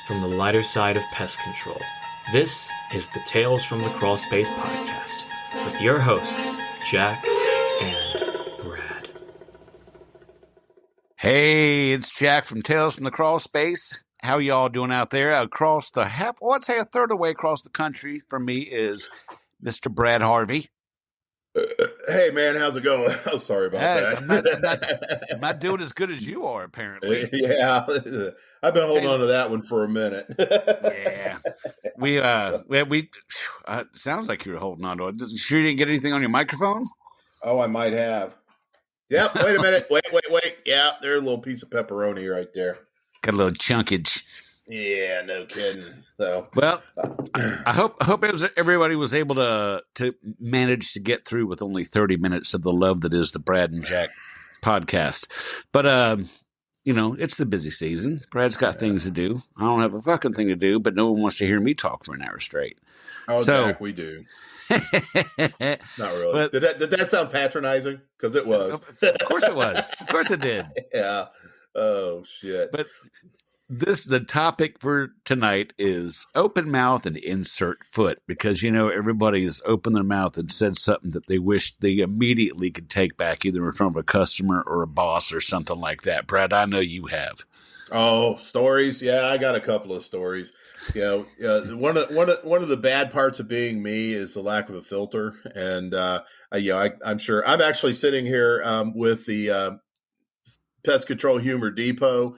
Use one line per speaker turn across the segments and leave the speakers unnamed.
from the lighter side of pest control. This is the Tales from the Crawl Space podcast with your hosts, Jack and Brad.
Hey, it's Jack from Tales from the Crawl Space. How y'all doing out there? Across the I'd say a third of the way across the country from me is Mr. Brad Harvey.
Hey man, how's it going? I'm sorry about
that. I'm not doing as good as you are, apparently.
Yeah, I've been holding on to that one for a minute.
Yeah, we sounds like you were holding on to it. Sure you didn't get anything on your microphone?
Oh, I might have. Yep. Wait a minute. Wait. Yeah, there's a little piece of pepperoni right there.
Got a little chunkage.
Yeah, no kidding. So,
well, I hope everybody was able to manage to get through with only 30 minutes of the love that is the Brad and Jack podcast. But it's the busy season. Brad's got things to do. I don't have a fucking thing to do, but no one wants to hear me talk for an hour straight.
Oh, so, Jack, we do. Not really. But, did that sound patronizing? Because it was.
Of course it was. Of course it did.
Yeah. Oh shit.
But the topic for tonight is open mouth and insert foot, because everybody's opened their mouth and said something that they wish they immediately could take back, either in front of a customer or a boss or something like that. Brad, I know you have.
Oh, stories. Yeah, I got a couple of stories. One of the bad parts of being me is the lack of a filter, and I'm sure I'm actually sitting here with the Pest Control Humor Depot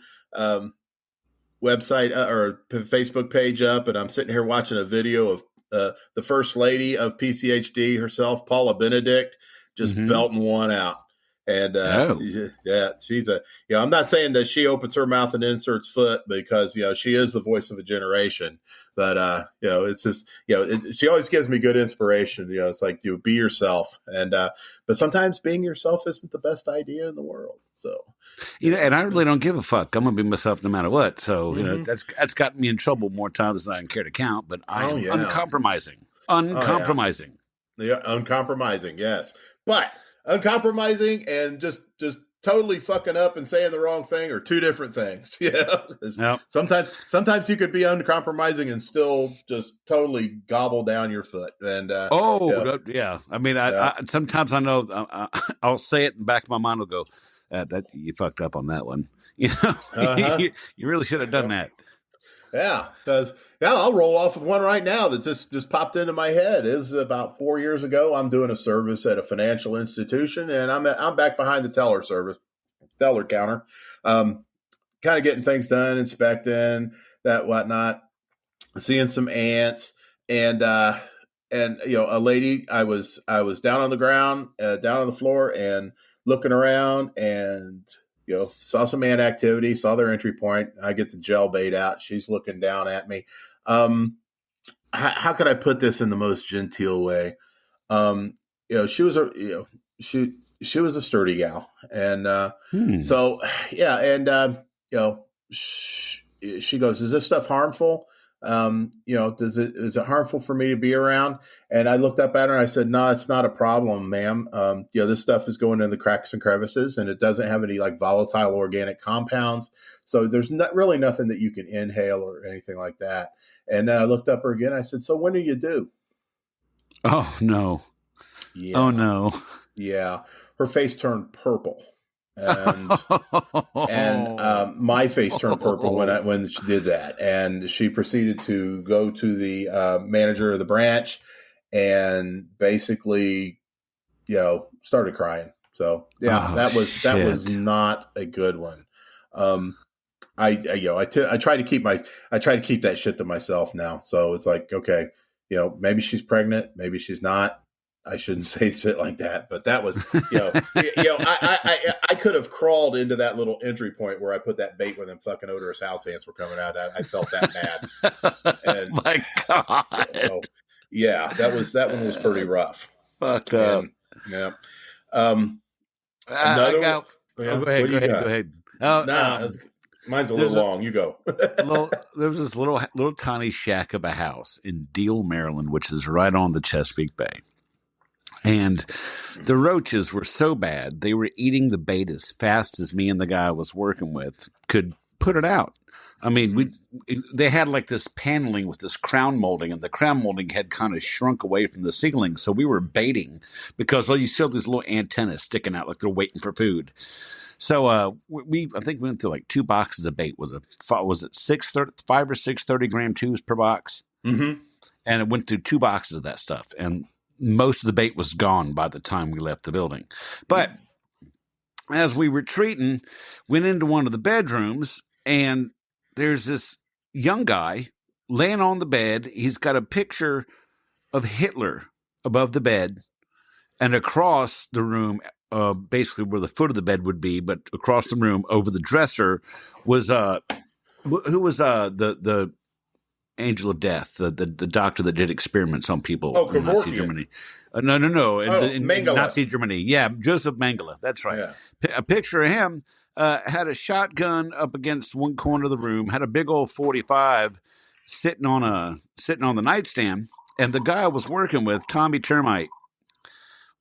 website or Facebook page up, and I'm sitting here watching a video of the first lady of PCHD herself, Paula Benedict, just belting one out. And yeah, she's I'm not saying that she opens her mouth and inserts foot, because she is the voice of a generation, but it's just she always gives me good inspiration. It's like, be yourself, and but sometimes being yourself isn't the best idea in the world. So
and I really don't give a fuck. I'm gonna be myself no matter what. So that's gotten me in trouble more times than I can care to count. But I'm uncompromising.
Yeah, uncompromising. Yes, but uncompromising and just totally fucking up and saying the wrong thing are two different things. Yep. Sometimes you could be uncompromising and still just totally gobble down your foot. And
yeah. I mean, I sometimes I know I'll say it in the back of my mind will go, that you fucked up on that one. You really should have done that.
Yeah, because I'll roll off of one right now that just popped into my head. It was about 4 years ago. I'm doing a service at a financial institution, and I'm back behind the teller counter, kind of getting things done, inspecting that whatnot, seeing some ants, and a lady. I was down on the ground, down on the floor, and looking around, and saw some ant activity, saw their entry point. I get the gel bait out. She's looking down at me. How could I put this in the most genteel way? She was she was a sturdy gal, and so yeah, and she goes, "Is this stuff harmful? Is it harmful for me to be around?" And I looked up at her and I said, "No, it's not a problem, ma'am. This stuff is going in the cracks and crevices, and it doesn't have any like volatile organic compounds. So there's not really nothing that you can inhale or anything like that." And then I looked up her again. I said, "So when do you do?"
Oh no.
Yeah.
Oh no.
Yeah. Her face turned purple. And my face turned purple when she did that, and she proceeded to go to the manager of the branch and basically started crying. So that was not a good one. I try to keep that shit to myself now. So it's like, okay, maybe she's pregnant, maybe she's not. I shouldn't say shit like that, but that was, I could have crawled into that little entry point where I put that bait when them fucking odorous house ants were coming out. I felt that bad. And
my God.
So, yeah, that one was pretty rough.
Fucked up.
Yeah.
Go ahead.
Mine's a little long. You go.
There was this little tiny shack of a house in Deal, Maryland, which is right on the Chesapeake Bay. And the roaches were so bad, they were eating the bait as fast as me and the guy I was working with could put it out. I mean, they had like this paneling with this crown molding, and the crown molding had kind of shrunk away from the ceiling. So we were baiting because you still have these little antennas sticking out like they're waiting for food. So I think we went through like 2 boxes of bait. Was it 5 or 6 30-gram tubes per box?
Mm-hmm.
And it went through 2 boxes of that stuff. And most of the bait was gone by the time we left the building. But as we were retreating, went into one of the bedrooms, and there's this young guy laying on the bed. He's got a picture of Hitler above the bed, and across the room, basically where the foot of the bed would be, but across the room over the dresser was who was the angel of death, the doctor that did experiments on people in Nazi Germany. No, in Nazi Germany. Yeah, Joseph Mengele. That's right. Yeah. A picture of him had a shotgun up against one corner of the room, had a big old 45 sitting on the nightstand, and the guy I was working with, Tommy Termite,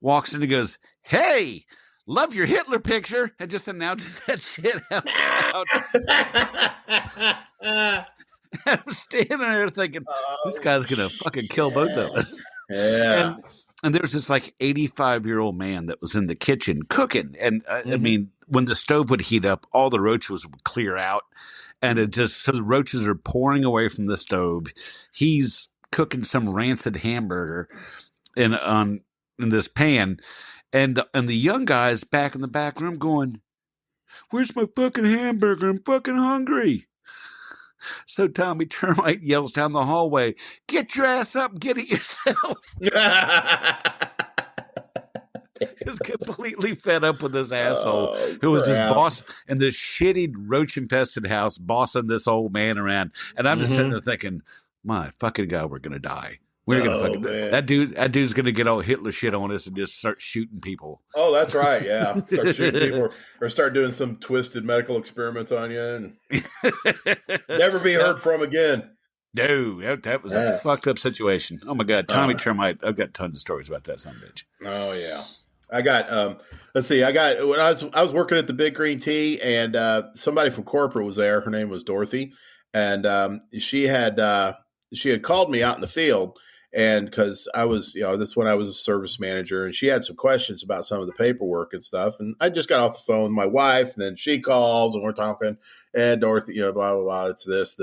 walks in and goes, "Hey, love your Hitler picture," and just announces that shit out loud. I'm standing there thinking, this guy's going to fucking kill both of us.
Yeah.
And there's this like 85-year-old man that was in the kitchen cooking. And I mean, when the stove would heat up, all the roaches would clear out. And it just, so the roaches are pouring away from the stove. He's cooking some rancid hamburger in this pan. And the young guy's back in the back room going, "Where's my fucking hamburger? I'm fucking hungry." So Tommy Termite yells down the hallway, "Get your ass up and get it yourself." He's completely fed up with this asshole who was just boss in this shitty roach-infested house, bossing this old man around. And I'm just sitting there thinking, my fucking God, we're going to die. We're gonna that dude's gonna get all Hitler shit on us and just start shooting people.
Oh, that's right. Yeah, start shooting people or start doing some twisted medical experiments on you and never be heard from again.
No, that was a fucked up situation. Oh my God, Tommy Termite. I've got tons of stories about that son of a bitch.
Oh yeah, I got. Let's see. I got when I was working at the Big Green Tea, and somebody from corporate was there. Her name was Dorothy, and she had called me out in the field. And because I was, this is when I was a service manager, and she had some questions about some of the paperwork and stuff. And I just got off the phone with my wife, and then she calls, and we're talking, and Dorothy, blah, blah, blah, it's this,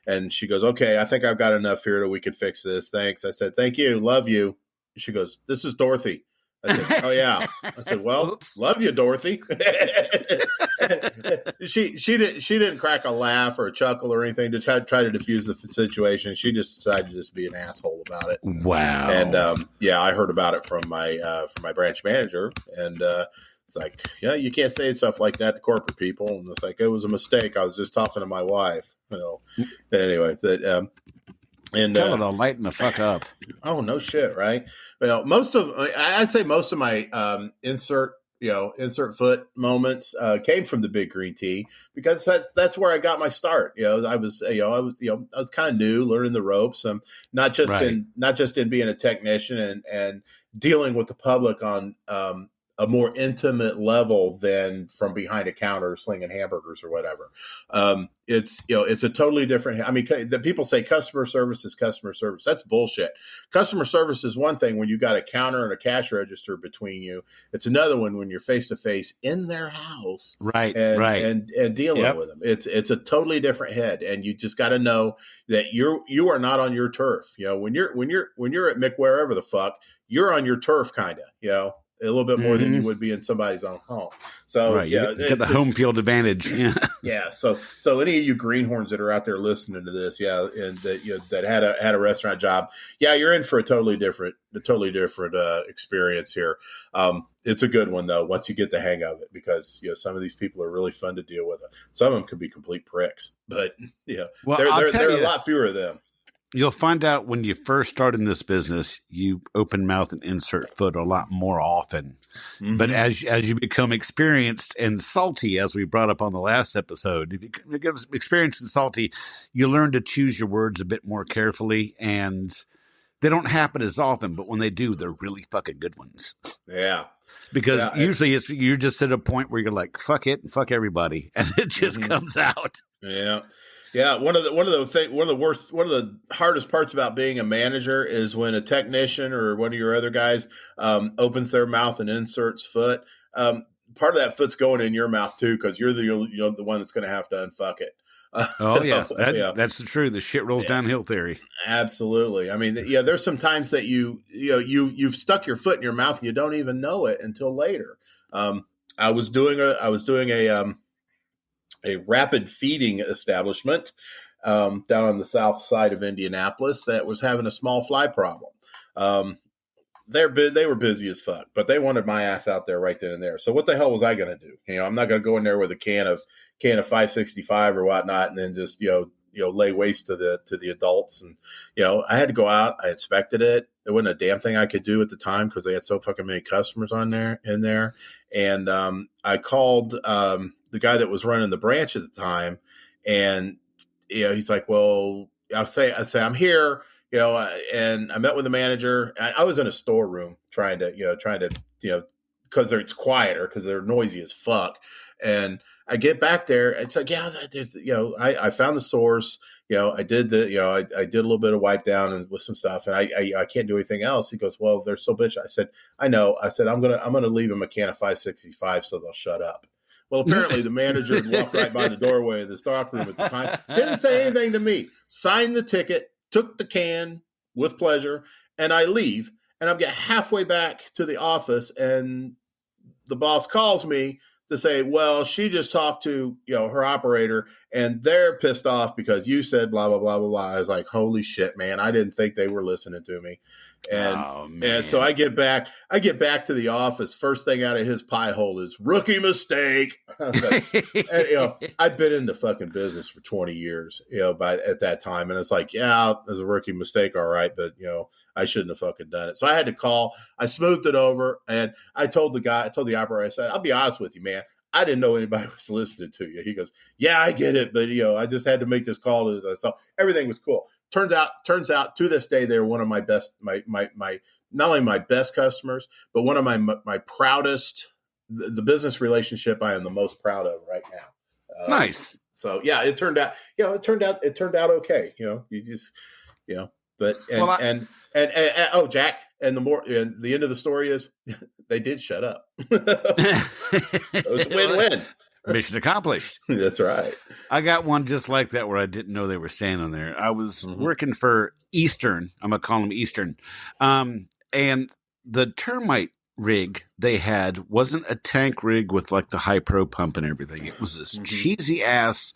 and she goes, "Okay, I think I've got enough here that we can fix this. Thanks." I said, "Thank you, love you." She goes, "This is Dorothy." I said, "Oh yeah." I said, "Well, oops. Love you, Dorothy." She didn't crack a laugh or a chuckle or anything to try to diffuse the situation. She just decided to just be an asshole about it.
Wow.
And I heard about it from my branch manager, and it's like, yeah, you can't say stuff like that to corporate people. And it's like, it was a mistake. I was just talking to my wife. Anyway, that. And
tell her to lighten the fuck up.
Oh, no shit, right? Well, I'd say most of my insert foot moments came from the Big Green Tea, because that's where I got my start. I was kind of new, learning the ropes, not just in being a technician and dealing with the public on a more intimate level than from behind a counter slinging hamburgers or whatever. It's a totally different. I mean, the people say customer service is customer service. That's bullshit. Customer service is one thing when you got a counter and a cash register between you. It's another one when you're face to face in their house, and dealing with them. It's a totally different head, and you just got to know that you are not on your turf. When you're at Mick wherever the fuck, you're on your turf, kind of. A little bit more than you would be in somebody's own home. So
you get the home field advantage. Yeah.
Yeah. So any of you greenhorns that are out there listening to this, and that had a restaurant job, you're in for a totally different experience here. It's a good one though, once you get the hang of it, because some of these people are really fun to deal with. Some of them can be complete pricks, but there are a lot fewer of them.
You'll find out when you first start in this business, you open mouth and insert foot a lot more often. Mm-hmm. But as you become experienced and salty, as we brought up on the last episode, if you become experienced and salty, you learn to choose your words a bit more carefully, and they don't happen as often. But when they do, they're really fucking good ones.
Yeah.
Because usually you're just at a point where you're like, fuck it and fuck everybody. And it just comes out.
Yeah. Yeah, one of the hardest parts about being a manager is when a technician or one of your other guys opens their mouth and inserts foot. Part of that foot's going in your mouth too, because you're the one that's going to have to unfuck it.
Oh yeah,
Yeah,
that's the truth. The shit rolls downhill theory.
absolutely. I mean, yeah, there's some times that you've stuck your foot in your mouth and you don't even know it until later. I was doing a rapid feeding establishment down on the south side of Indianapolis that was having a small fly problem. They were busy as fuck, but they wanted my ass out there right then and there. So what the hell was I going to do? I'm not going to go in there with a can of 565 or whatnot, and then just lay waste to the adults. And I had to go out. I inspected it. There wasn't a damn thing I could do at the time because they had so fucking many customers in there. And I called the guy that was running the branch at the time, and he's like, "Well, I say I'm here." And I met with the manager. I was in a storeroom trying to, because it's quieter because they're noisy as fuck. And I get back there. It's like, yeah, there's, I found the source. I did I did a little bit of wipe down and with some stuff, and I can't do anything else. He goes, well, they're so bitch. I said, I know. I said, I'm gonna leave them a can of 565 so they'll shut up. Well, apparently the manager had walked right by the doorway of the stockroom at the time. Didn't say anything to me. Signed the ticket. Took the can with pleasure, and I leave. And I'm getting halfway back to the office, and the boss calls me to say, well, she just talked to her operator, and they're pissed off because you said blah blah blah blah blah. I was like, holy shit, man! I didn't think they were listening to me. And so I get back to the office. First thing out of his pie hole is rookie mistake. I'd been in the fucking business for 20 years, at that time. And it's like, yeah, there's a rookie mistake. All right. But I shouldn't have fucking done it. So I had to call, I smoothed it over, and I told the operator, I said, I'll be honest with you, man. I didn't know anybody was listening to you. He goes, yeah, I get it. But, I just had to make this call. So everything was cool. Turns out to this day, they're one of my best, my not only my best customers, but one of my proudest, the business relationship I am the most proud of right now.
Nice.
So yeah, it turned out okay. You just, but, oh, Jack, and the end of the story is they did shut up. It's win-win.
Mission accomplished.
That's right.
I got one just like that where I didn't know they were standing there. I was working for Eastern. I'm going to call them Eastern. And the termite rig they had wasn't a tank rig with like the high pro pump and everything. It was this cheesy ass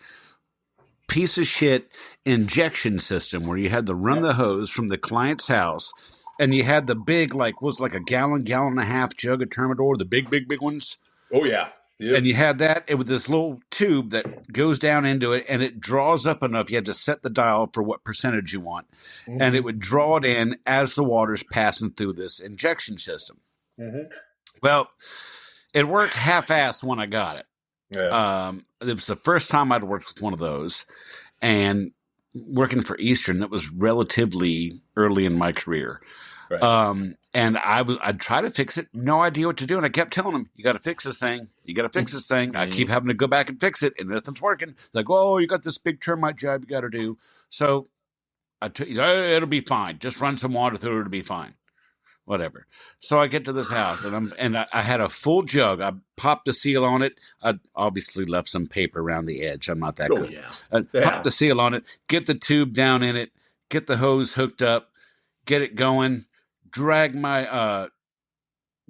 piece of shit injection system where you had to run the hose from the client's house, and you had the big, like a gallon and a half jug of Termidor, the big ones.
Oh yeah. Yep.
And you had that with this little tube that goes down into it, and it draws up enough. You had to set the dial for what percentage you want, and it would draw it in as the water's passing through this injection system. Well, it worked half-assed when I got it. Yeah. It was the first time I'd worked with one of those, and working for Eastern, that was relatively early in my career. Right. And I'd try to fix it, no idea what to do. And I kept telling him, you got to fix this thing. You got to fix this thing. I keep having to go back and fix it, and nothing's working. Like, oh, you got this big termite job you got to do. So it'll be fine. Just run some water through it. It'll be fine. Whatever. So I get to this house, and I had a full jug. I popped the seal on it. I obviously left some paper around the edge. I'm not that good. Yeah. Pop the seal on it, get the tube down in it, get the hose hooked up, get it going, drag my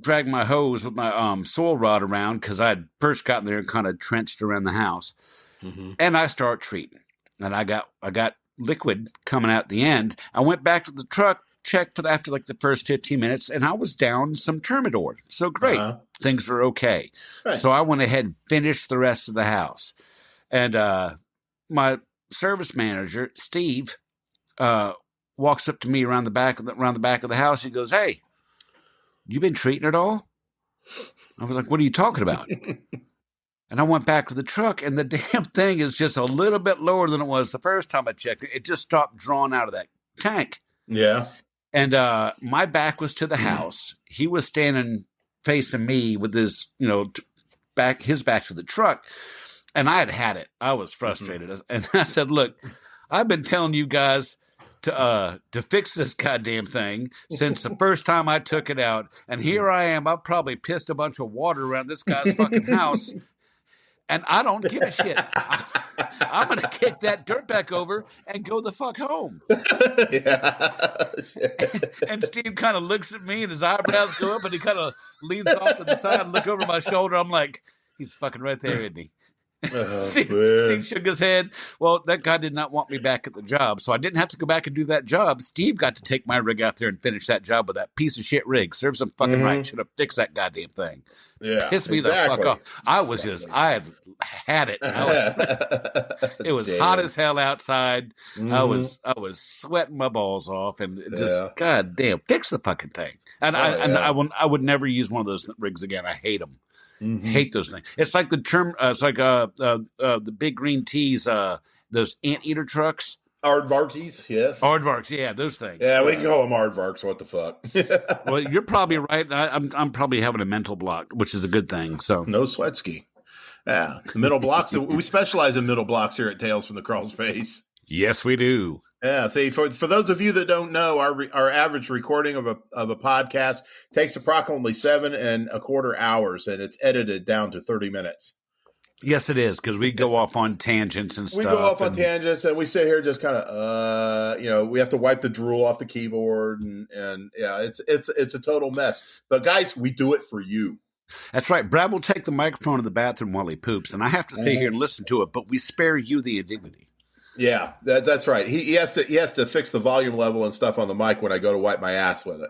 hose with my soil rod around because I had first gotten there and kind of trenched around the house, and I start treating. And I got liquid coming out the end. I went back to the truck. Checked for after like the first 15 minutes, and I was down some Termidor. So great. Things were okay. Right. So I went ahead and finished the rest of the house. And my service manager, Steve, walks up to me around the back of the house. He goes, "Hey, you been treating it all?" I was like, "What are you talking about?" And I went back to the truck, and the damn thing is just a little bit lower than it was the first time I checked it. It just stopped drawing out of that tank.
Yeah.
And my back was to the house. He was standing facing me with his, his back to the truck. And I had it. I was frustrated. And I said, look, I've been telling you guys to fix this goddamn thing since the first time I took it out. And here I am. I've probably pissed a bunch of water around this guy's fucking house. And I don't give a shit. I'm going to kick that dirt back over and go the fuck home. And Steve kind of looks at me and his eyebrows go up and he kind of leans off to the side and look over my shoulder. I'm like, he's fucking right there, isn't he? Steve shook his head. Well, that guy did not want me back at the job, so I didn't have to go back and do that job. Steve got to take my rig out there and finish that job with that piece of shit rig. Serves him fucking right. Should have fixed that goddamn thing.
Yeah,
pissed me the fuck off. I was I had it. It was hot as hell outside. I was sweating my balls off, and just goddamn, fix the fucking thing. And I would never use one of those rigs again. I hate them. Hate those things. It's like the term. It's like the big green tees. Those anteater trucks.
Aardvarkies, yes.
Aardvarks, yeah, those things.
Yeah, we can call them aardvarks. What the fuck?
Well, you're probably right. I'm probably having a mental block, which is a good thing. So
no sweat ski. Yeah, the middle blocks. We specialize in middle blocks here at Tales from the Crawl Space.
Yes, we do.
Yeah. See, for those of you that don't know, our average recording of a podcast takes approximately 7.25 hours, and it's edited down to 30 minutes.
Yes, it is, because we go off on tangents and stuff.
We go off on tangents, and we sit here just kind of, we have to wipe the drool off the keyboard, and yeah, it's a total mess. But guys, we do it for you.
That's right. Brad will take the microphone to the bathroom while he poops, and I have to sit here and listen to it, but we spare you the indignity.
Yeah, that's right. He has to fix the volume level and stuff on the mic when I go to wipe my ass with it.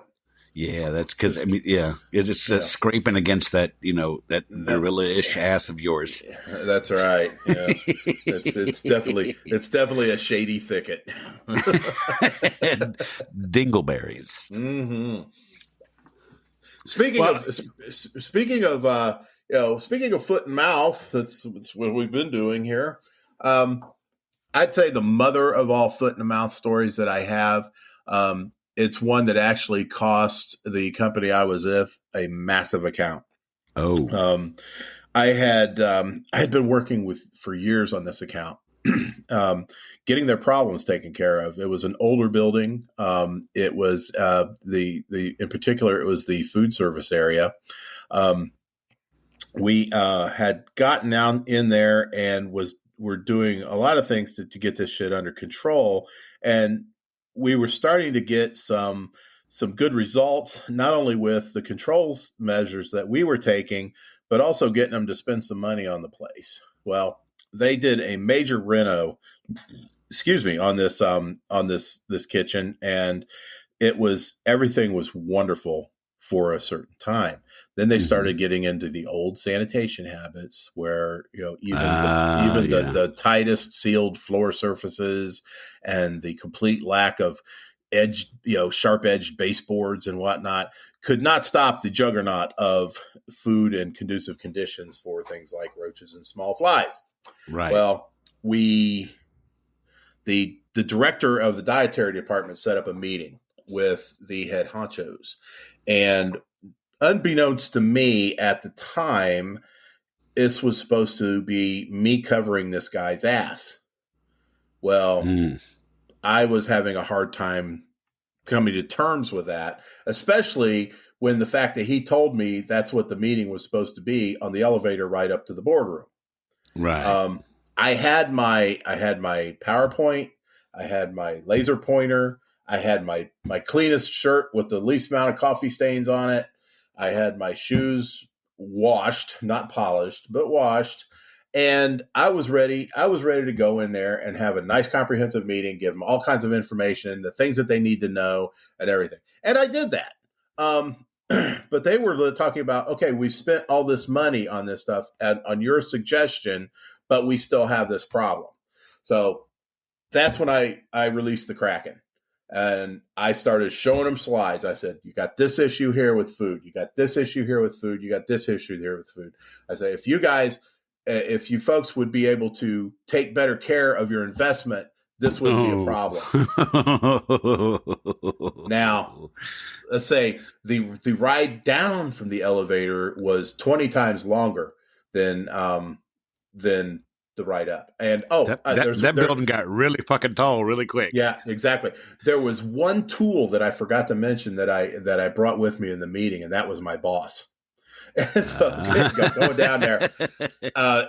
Yeah,
that's because it's just scraping against that that gorilla-ish ass of yours.
That's right. Yeah. it's definitely a shady thicket.
Dingleberries.
Mm-hmm. Speaking of foot and mouth, that's what we've been doing here. I'd say the mother of all foot and mouth stories that I have. It's one that actually cost the company I was with a massive account.
Oh,
I had been working for years on this account, getting their problems taken care of. It was an older building. It was in particular, it was the food service area. We had gotten down in there and were doing a lot of things to get this shit under control, and we were starting to get some good results, not only with the controls measures that we were taking, but also getting them to spend some money on the place. Well, they did a major reno, on this kitchen, and everything was wonderful for a certain time. Then they started getting into the old sanitation habits where, the tightest sealed floor surfaces and the complete lack of sharp edged baseboards and whatnot could not stop the juggernaut of food and conducive conditions for things like roaches and small flies.
Right.
Well, the director of the dietary department set up a meeting with the head honchos, and unbeknownst to me at the time, this was supposed to be me covering this guy's ass. Well, I was having a hard time coming to terms with that, especially when the fact that he told me that's what the meeting was supposed to be on the elevator right up to the boardroom.
Right.
I had my PowerPoint, I had my laser pointer, I had my cleanest shirt with the least amount of coffee stains on it. I had my shoes washed, not polished, but washed. And I was ready to go in there and have a nice comprehensive meeting, give them all kinds of information, the things that they need to know and everything. And I did that. But they were talking about, okay, we've spent all this money on this stuff on your suggestion, but we still have this problem. So that's when I released the Kraken. And I started showing them slides. I said, you got this issue here with food. You got this issue here with food. You got this issue here with food. I said, if you folks would be able to take better care of your investment, this wouldn't be a problem. Now, let's say the ride down from the elevator was 20 times longer than to write up. And
that building got really fucking tall really quick.
Yeah, exactly. There was one tool that I forgot to mention that I brought with me in the meeting, and that was my boss. And so going down there,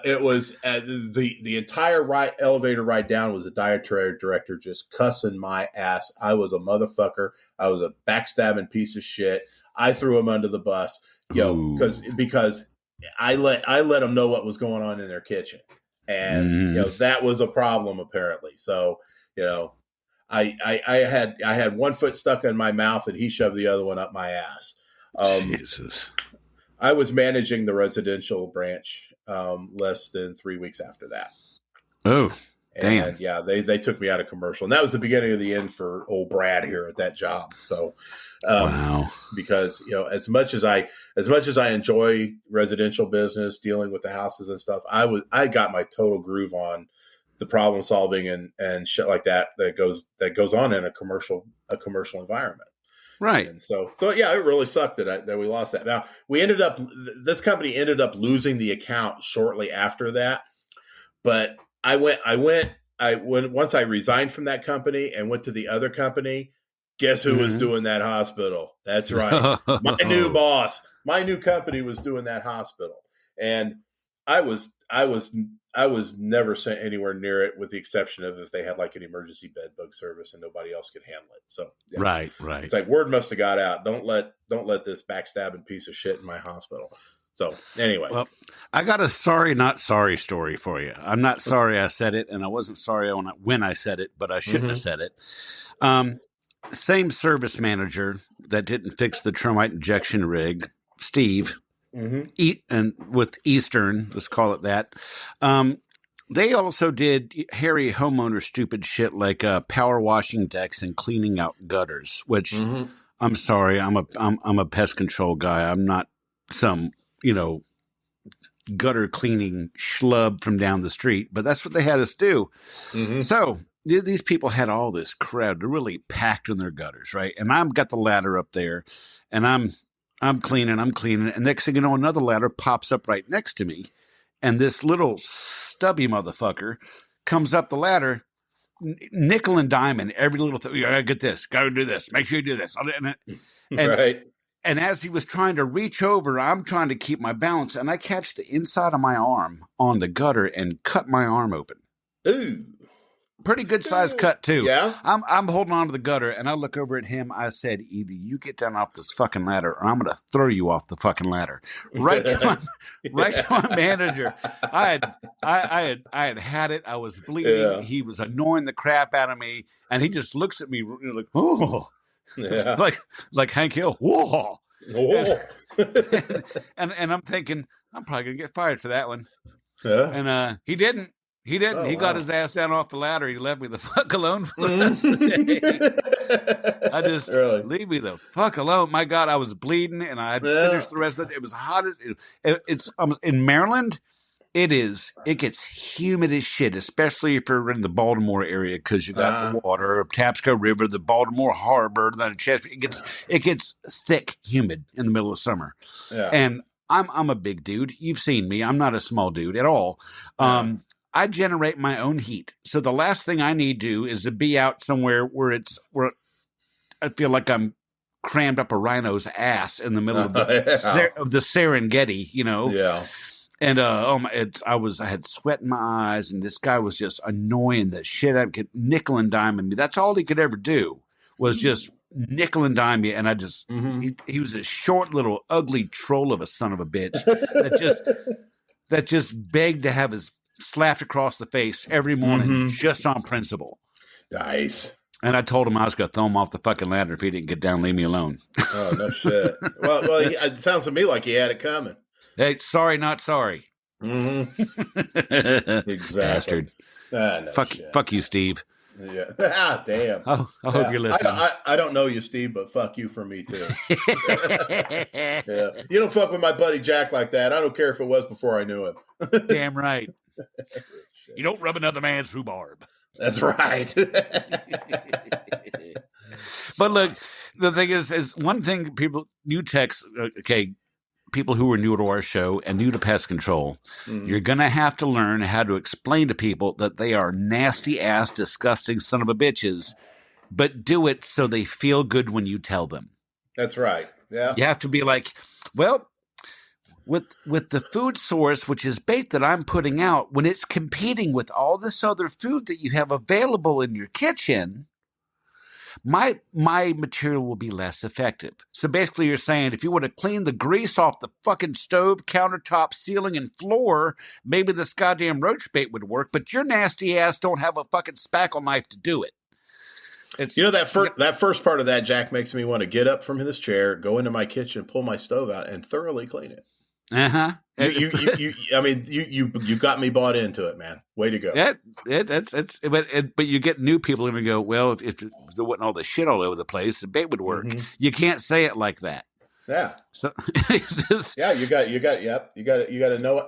it was the entire elevator ride down was a dietary director just cussing my ass. I was a motherfucker. I was a backstabbing piece of shit. I threw him under the bus, because I let them know what was going on in their kitchen, and that was a problem apparently. So I had one foot stuck in my mouth, and he shoved the other one up my ass.
Jesus.
I was managing the residential branch less than 3 weeks after that.
Oh,
and
damn.
Yeah, they took me out of commercial, and that was the beginning of the end for old Brad here at that job. So,
wow.
Because as much as I enjoy residential business, dealing with the houses and stuff, I got my total groove on the problem solving and shit like that goes on in a commercial environment.
Right.
And so yeah, it really sucked that we lost that. Now this company ended up losing the account shortly after that. But once I resigned from that company and went to the other company, guess who was doing that hospital? That's right. My new boss, my new company was doing that hospital. And I was never sent anywhere near it, with the exception of if they had like an emergency bed bug service and nobody else could handle it. So yeah.
Right.
It's like word must have got out. Don't let this backstabbing piece of shit in my hospital. So anyway,
well, I got a sorry not sorry story for you. I'm not sorry I said it, and I wasn't sorry when I said it, but I shouldn't have said it. Same service manager that didn't fix the termite injection rig, Steve. And with Eastern, let's call it that. They also did hairy homeowner stupid shit like power washing decks and cleaning out gutters. Which I'm sorry, I'm a pest control guy. I'm not some gutter cleaning schlub from down the street. But that's what they had us do. So these people had all this crowd. They're really packed in their gutters, right? And I've got the ladder up there, and I'm cleaning. And next thing you know, another ladder pops up right next to me. And this little stubby motherfucker comes up the ladder, nickel and diamond, every little thing. You gotta get this, gotta do this, make sure you do this.
Right.
And as he was trying to reach over, I'm trying to keep my balance. And I catch the inside of my arm on the gutter and cut my arm open.
Ooh.
Pretty good sized cut too.
Yeah.
I'm holding on to the gutter, and I look over at him. I said, either you get down off this fucking ladder, or I'm going to throw you off the fucking ladder. Right to my manager. I had it. I was bleeding. Yeah. He was annoying the crap out of me, and he just looks at me like, oh, yeah. like Hank Hill. Whoa. And I'm thinking, I'm probably going to get fired for that one. Yeah. And he didn't. He didn't. He got his ass down off the ladder. He left me the fuck alone for the rest of the day. I just leave me the fuck alone. My God, I was bleeding, and I had to finish the rest of it. It was hot. It's in Maryland. It gets humid as shit, especially if you're in the Baltimore area, because you got the water, Tapsco River, the Baltimore Harbor, then Chesapeake. It gets thick, humid in the middle of summer. Yeah. And I'm a big dude. You've seen me. I'm not a small dude at all. I generate my own heat. So the last thing I need to do is to be out somewhere where I feel like I'm crammed up a rhino's ass in the middle of the Serengeti, Yeah. And I had sweat in my eyes, and this guy was just annoying the shit out of nickel and diming me. That's all he could ever do was just nickel and dime me. And I just he was a short little ugly troll of a son of a bitch that just begged to have his slapped across the face every morning just on principle.
Nice.
And I told him I was going to throw him off the fucking ladder if he didn't get down and leave me alone.
Oh, no shit. Well, it sounds to me like he had it coming.
Hey, sorry, not sorry.
Exactly.
Bastard.
No
fuck you, Steve.
Yeah. Damn.
I hope you're listening.
I don't know you, Steve, but fuck you for me too. Yeah. You don't fuck with my buddy Jack like that. I don't care if it was before I knew him.
Damn right. You don't rub another man's rhubarb.
That's right.
But look, the thing is one thing people, new techs, okay, people who are new to our show and new to pest control, you're going to have to learn how to explain to people that they are nasty ass, disgusting son of a bitches, but do it so they feel good when you tell them.
That's right. Yeah.
You have to be like, well, with the food source, which is bait that I'm putting out, when it's competing with all this other food that you have available in your kitchen, my material will be less effective. So basically you're saying if you want to clean the grease off the fucking stove, countertop, ceiling, and floor, maybe this goddamn roach bait would work, but your nasty ass don't have a fucking spackle knife to do it. It's,
that first part of that, Jack, makes me want to get up from this chair, go into my kitchen, pull my stove out, and thoroughly clean it.
Uh-huh.
You got me bought into it, man. Way to go.
But you get new people and go, well, if there wasn't all the shit all over the place, the bait would work. Mm-hmm. You can't say it like that.
Yeah.
So
yeah, you got to know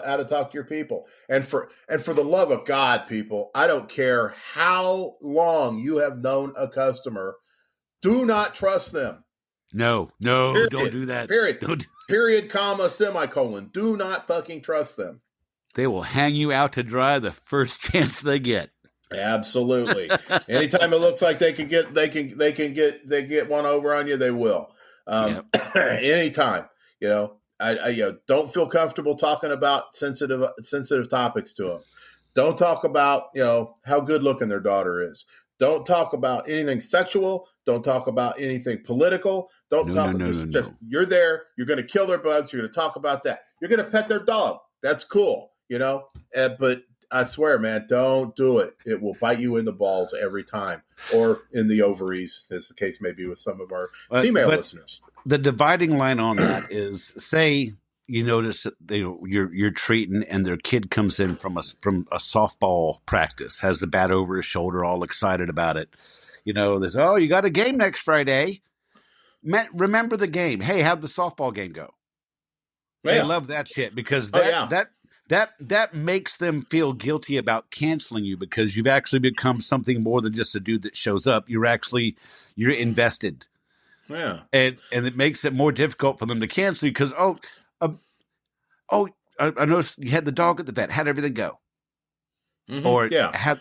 how to talk to your people. And for the love of God, people, I don't care how long you have known a customer, do not trust them.
No, period. Don't do that.
Period, comma, semicolon. Do not fucking trust them.
They will hang you out to dry the first chance they get.
Absolutely. Anytime it looks like they get one over on you, they will. Anytime, I don't feel comfortable talking about sensitive topics to them. Don't talk about, how good looking their daughter is. Don't talk about anything sexual. Don't talk about anything political. Just you're there. You're going to kill their bugs. You're going to talk about that. You're going to pet their dog. That's cool, but I swear, man, don't do it. It will bite you in the balls every time, or in the ovaries, as the case may be with some of our female listeners.
The dividing line on that is, say you notice that you're treating, and their kid comes in from a softball practice, has the bat over his shoulder, all excited about it. They say, "Oh, you got a game next Friday. Remember the game? Hey, how'd the softball game go?" Yeah. They love that shit because that makes them feel guilty about canceling you, because you've actually become something more than just a dude that shows up. You're invested.
Yeah.
And it makes it more difficult for them to cancel you because, I noticed you had the dog at the vet. How'd everything go? Mm-hmm. Or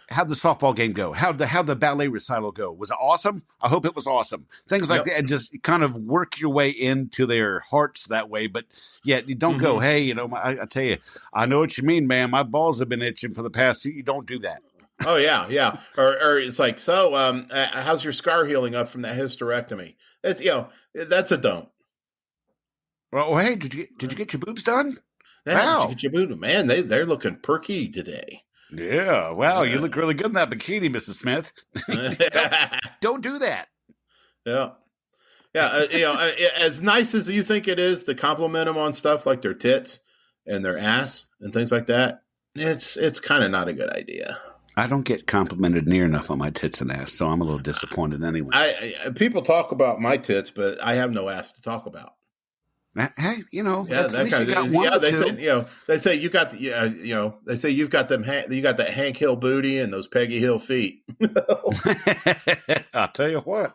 how'd the softball game go? How'd the ballet recital go? Was it awesome? I hope it was awesome. Things like that, and just kind of work your way into their hearts that way. But yet you don't go, hey, I tell you, I know what you mean, man. My balls have been itching for the past 2. You don't do that.
Oh yeah. Or it's like, so how's your scar healing up from that hysterectomy? It's that's a don't.
Well, hey, did you get your boobs done?
Yeah, wow. Did you get your boobs? Man, they're looking perky today.
Yeah, wow, you look really good in that bikini, Mrs. Smith. Don't do that.
Yeah. As nice as you think it is to compliment them on stuff like their tits and their ass and things like that, it's kind of not a good idea.
I don't get complimented near enough on my tits and ass, so I'm a little disappointed anyway.
People talk about my tits, but I have no ass to talk about.
Hey, that's, at least you got one.
Yeah, they say you got they say you've got you got that Hank Hill booty and those Peggy Hill feet.
I'll tell you what.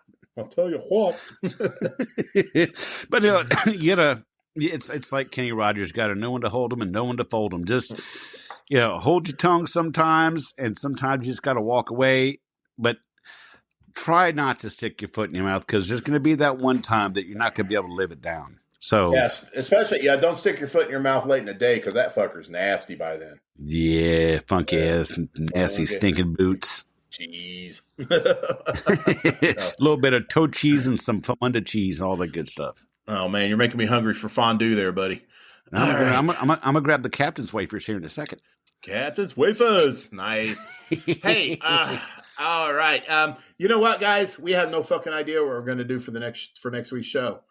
But
it's like Kenny Rogers, got to know when to hold them and know when to fold them. Just hold your tongue sometimes, and sometimes you just got to walk away. But try not to stick your foot in your mouth, because there's going to be that one time that you're not going to be able to live it down. So
yes, especially don't stick your foot in your mouth late in the day, because that fucker's nasty by then.
Yeah, funky ass, nasty stinking boots.
Cheese,
a little bit of toe cheese and some fondue cheese, all that good stuff.
Oh man, you're making me hungry for fondue, there, buddy.
I'm gonna grab the captain's wafers here in a second.
Captain's wafers, nice. Hey, all right. You know what, guys? We have no fucking idea what we're going to do for next week's show.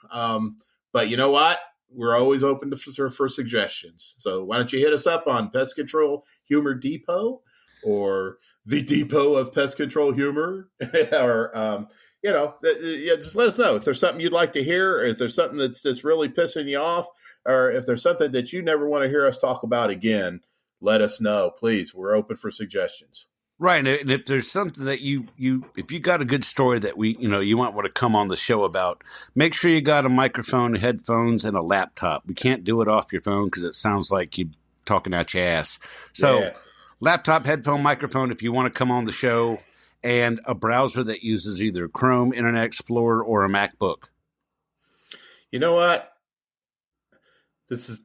But you know what? We're always open for suggestions. So why don't you hit us up on Pest Control Humor Depot, or the Depot of Pest Control Humor, or just let us know if there's something you'd like to hear, or if there's something that's just really pissing you off, or if there's something that you never want to hear us talk about again. Let us know, please. We're open for suggestions.
Right, and if there's something that if you got a good story that you might want to come on the show about, make sure you got a microphone, headphones, and a laptop. We can't do it off your phone because it sounds like you talking out your ass. So, laptop, headphone, microphone if you want to come on the show, and a browser that uses either Chrome, Internet Explorer, or a MacBook.
You know what? This is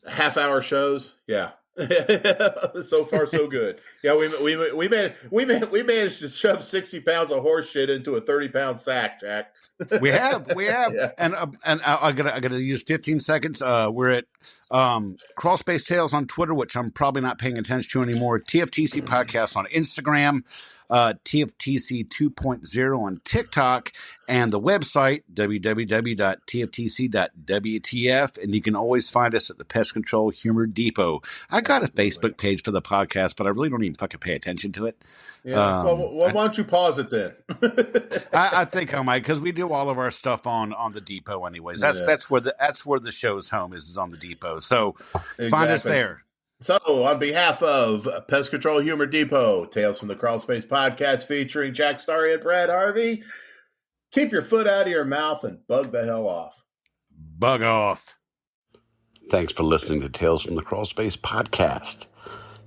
half-hour shows. Yeah. So far, so good. Yeah, we managed to shove 60 pounds of horse shit into a 30-pound sack, Jack.
We have,
Yeah.
and I gotta use 15 seconds. We're at Crawl Space Tales on Twitter, which I'm probably not paying attention to anymore. TFTC Podcast on Instagram, TFTC 2.0 on TikTok, and the website www.tftc.wtf. And you can always find us at the Pest Control Humor Depot. I got a Facebook page for the podcast, but I really don't even fucking pay attention to it.
Yeah. Well, why don't you pause it then?
I think I might, because we do all of our stuff on the Depot anyways. That's where the show's home is on the Depot. So find us there.
So, on behalf of Pest Control Humor Depot, Tales from the Crawl Space Podcast featuring Jack Starry and Brad Harvey, keep your foot out of your mouth and bug the hell off.
Bug off.
Thanks for listening to Tales from the Crawl Space Podcast.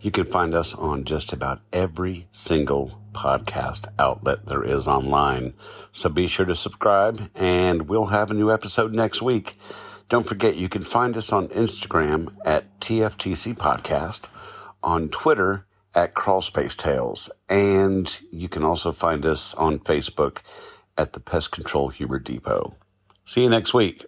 You can find us on just about every single podcast outlet there is online. So be sure to subscribe, and we'll have a new episode next week. Don't forget, you can find us on Instagram at TFTC Podcast, on Twitter at Crawl Space Tales, and you can also find us on Facebook at the Pest Control Humor Depot. See you next week.